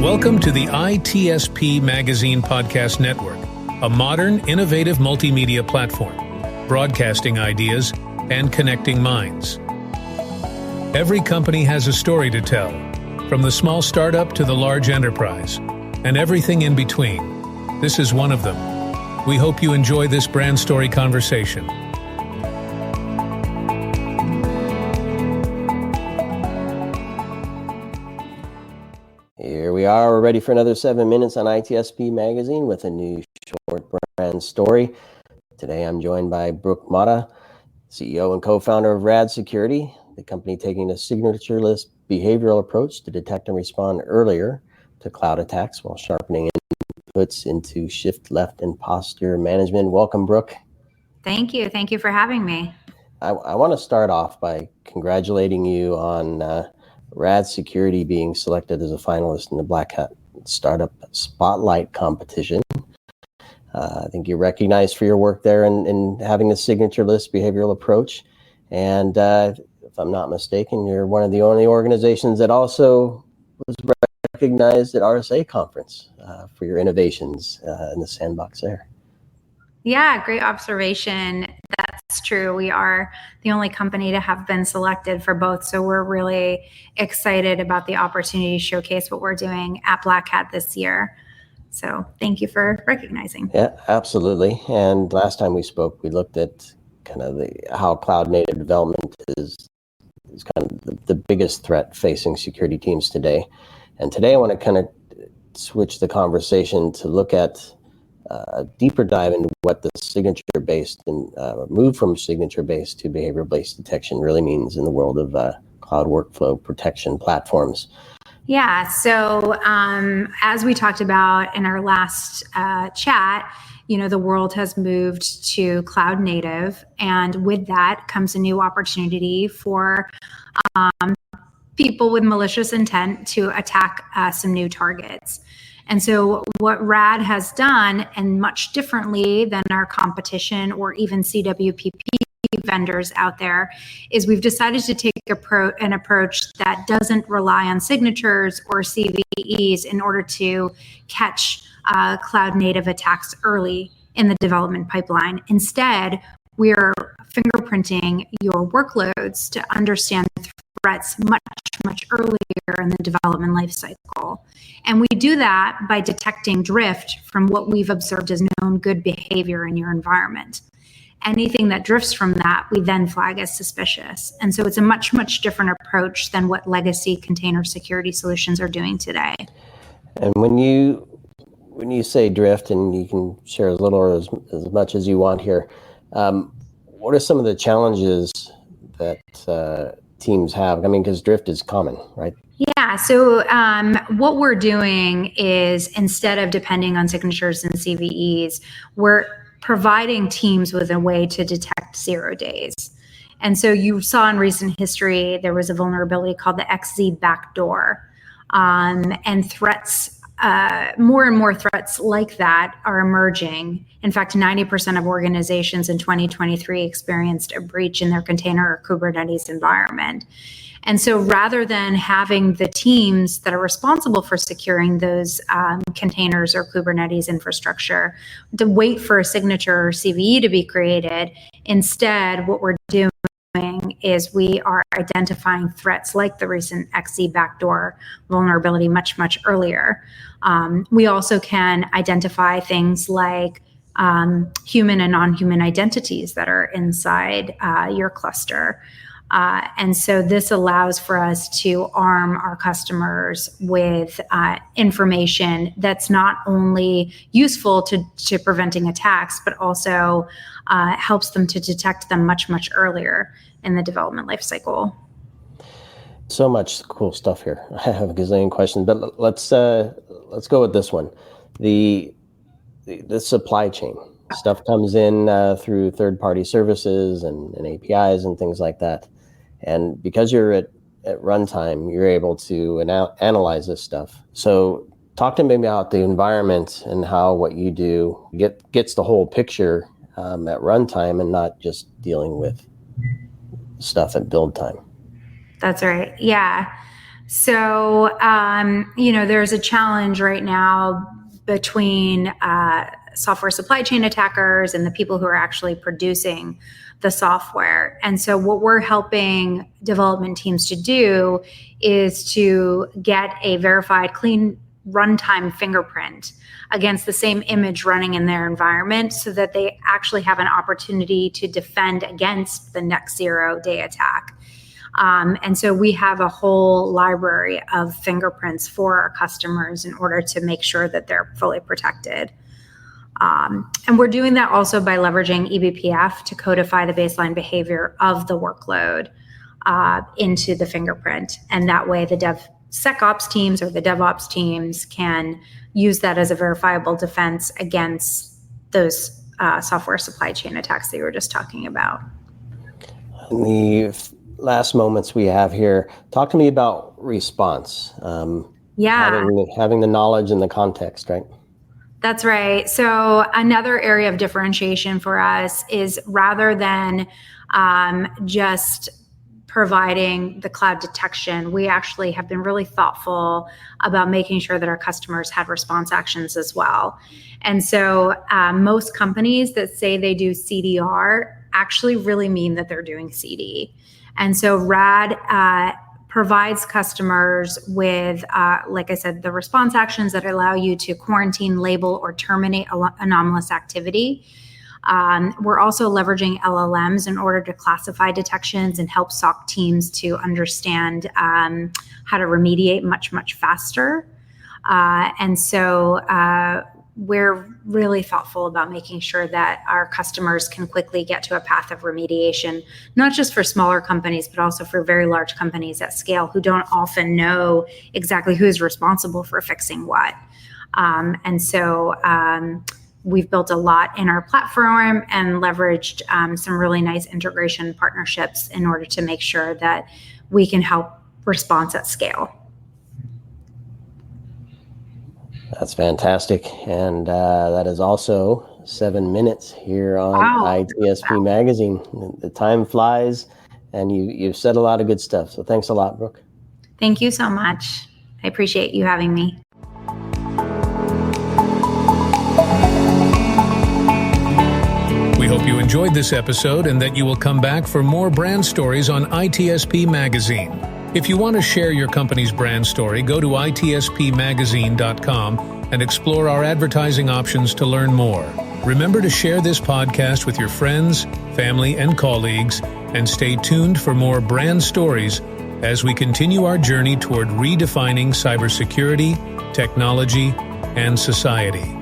Welcome to the ITSP Magazine Podcast Network, a modern, innovative multimedia platform, broadcasting ideas and connecting minds. Every company has a story to tell, from the small startup to the large enterprise, and everything in between. This is one of them. We hope you enjoy this brand story conversation. Here we are, we're ready for another 7 minutes on ITSP Magazine with a new short brand story. Today I'm joined by Brooke Motta, CEO and co-founder of RAD Security, the company taking a signatureless behavioral approach to detect and respond earlier to cloud attacks while sharpening inputs into shift left and posture management. Welcome, Brooke. Thank you. Thank you for having me. I want to start off by congratulating you on RAD Security being selected as a finalist in the Black Hat Startup Spotlight competition. I think you're recognized for your work there in having the signatureless behavioral approach. And if I'm not mistaken, you're one of the only organizations that also was recognized at RSA conference for your innovations in the sandbox there. Yeah, great observation. That's true. We are the only company to have been selected for both. So we're really excited about the opportunity to showcase what we're doing at Black Hat this year. So thank you for recognizing. Yeah, absolutely. And last time we spoke, we looked at kind of how cloud native development is kind of the biggest threat facing security teams today. And today I want to kind of switch the conversation to look at a deeper dive into what the signature-based and move from signature-based to behavior-based detection really means in the world of cloud workflow protection platforms. Yeah, so as we talked about in our last chat, the world has moved to cloud native, and with that comes a new opportunity for people with malicious intent to attack some new targets. And so what RAD has done, and much differently than our competition or even CWPP vendors out there, is we've decided to take an approach that doesn't rely on signatures or CVEs in order to catch cloud native attacks early in the development pipeline. Instead, we are fingerprinting your workloads to understand threats much earlier in the development lifecycle. And we do that by detecting drift from what we've observed as known good behavior in your environment. Anything that drifts from that, we then flag as suspicious. And so it's a much different approach than what legacy container security solutions are doing today. And when you say drift, and you can share as little or as much as you want here, what are some of the challenges that teams have? I mean, because drift is common, right? Yeah, so what we're doing is, instead of depending on signatures and CVEs, we're providing teams with a way to detect 0 days. And so you saw in recent history, there was a vulnerability called the XZ backdoor. And threats, more and more threats like that are emerging. In fact, 90% of organizations in 2023 experienced a breach in their container or Kubernetes environment. And so rather than having the teams that are responsible for securing those containers or Kubernetes infrastructure to wait for a signature or CVE to be created, instead what we're doing is we are identifying threats like the recent XZ backdoor vulnerability much earlier. We also can identify things like human and non-human identities that are inside your cluster. And so this allows for us to arm our customers with information that's not only useful to preventing attacks, but also helps them to detect them much earlier in the development lifecycle. So much cool stuff here. I have a gazillion questions, but let's go with this one. The supply chain stuff comes in through third-party services and APIs and things like that. And because you're at runtime, you're able to analyze this stuff. So talk to me about the environment and how what you do gets the whole picture at runtime and not just dealing with stuff at build time. That's right. Yeah. So, there's a challenge right now between software supply chain attackers and the people who are actually producing the software. And so what we're helping development teams to do is to get a verified clean runtime fingerprint against the same image running in their environment so that they actually have an opportunity to defend against the next zero-day attack. And so we have a whole library of fingerprints for our customers in order to make sure that they're fully protected. And we're doing that also by leveraging eBPF to codify the baseline behavior of the workload into the fingerprint. And that way the DevSecOps teams or the DevOps teams can use that as a verifiable defense against those software supply chain attacks that you were just talking about. In the last moments we have here, talk to me about response. Having the knowledge and the context, right? That's right. So another area of differentiation for us is rather than just providing the cloud detection, we actually have been really thoughtful about making sure that our customers had response actions as well. And so most companies that say they do CDR actually really mean that they're doing CD. And so RAD provides customers with, like I said, the response actions that allow you to quarantine, label, or terminate anomalous activity. We're also leveraging LLMs in order to classify detections and help SOC teams to understand how to remediate much, much faster. And so we're really thoughtful about making sure that our customers can quickly get to a path of remediation, not just for smaller companies, but also for very large companies at scale who don't often know exactly who's responsible for fixing what. And so we've built a lot in our platform and leveraged some really nice integration partnerships in order to make sure that we can help response at scale. That's fantastic. And that is also 7 minutes here on ITSP Magazine. The time flies, and you've said a lot of good stuff. So thanks a lot, Brooke. Thank you so much. I appreciate you having me. We hope you enjoyed this episode and that you will come back for more brand stories on ITSP Magazine. If you want to share your company's brand story, go to itspmagazine.com and explore our advertising options to learn more. Remember to share this podcast with your friends, family, and colleagues, and stay tuned for more brand stories as we continue our journey toward redefining cybersecurity, technology, and society.